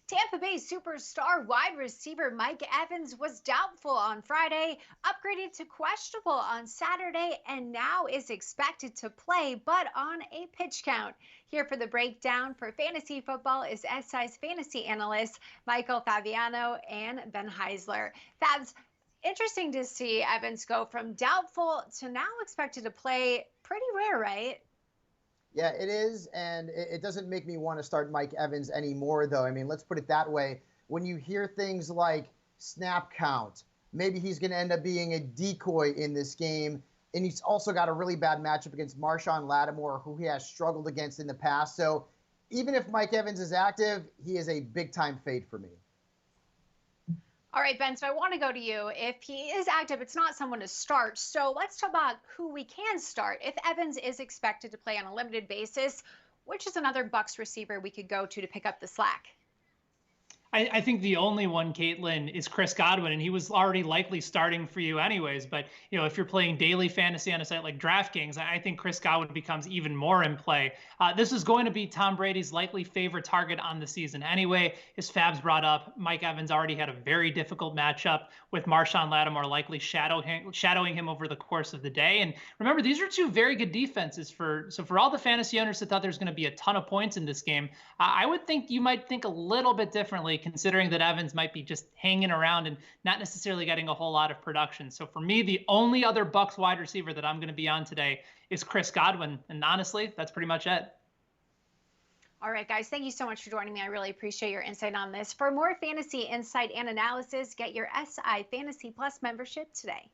Tampa Bay superstar wide receiver Mike Evans was doubtful on Friday, upgraded to questionable on Saturday, and now is expected to play, but on a pitch count. Here for the breakdown for fantasy football is SI's fantasy analyst Michael Fabiano and Ben Heisler. Fabs, interesting to see Evans go from doubtful to now expected to play. Pretty rare, right? Yeah, it is, and it doesn't make me want to start Mike Evans anymore, though. I mean, let's put it that way. When you hear things like snap count, maybe he's going to end up being a decoy in this game, and he's also got a really bad matchup against Marshawn Lattimore, who he has struggled against in the past. So even if Mike Evans is active, he is a big-time fade for me. All right, Ben, so I want to go to you. If he is active, it's not someone to start. So let's talk about who we can start. If Evans is expected to play on a limited basis, which is another Bucs receiver we could go to pick up the slack? I think the only one, Kaitlin, is Chris Godwin, and he was already likely starting for you anyways. But, if you're playing daily fantasy on a site like DraftKings, I think Chris Godwin becomes even more in play. This is going to be Tom Brady's likely favorite target on the season anyway. As Fabs brought up, Mike Evans already had a very difficult matchup with Marshawn Lattimore likely shadowing him over the course of the day. And remember, these are two very good defenses. So for all the fantasy owners that thought there's going to be a ton of points in this game, I would think you might think a little bit differently, considering that Evans might be just hanging around and not necessarily getting a whole lot of production. So for me, the only other Bucs wide receiver that I'm going to be on today is Chris Godwin. And honestly, that's pretty much it. All right, guys, thank you so much for joining me. I really appreciate your insight on this. For more fantasy insight and analysis, get your SI Fantasy Plus membership today.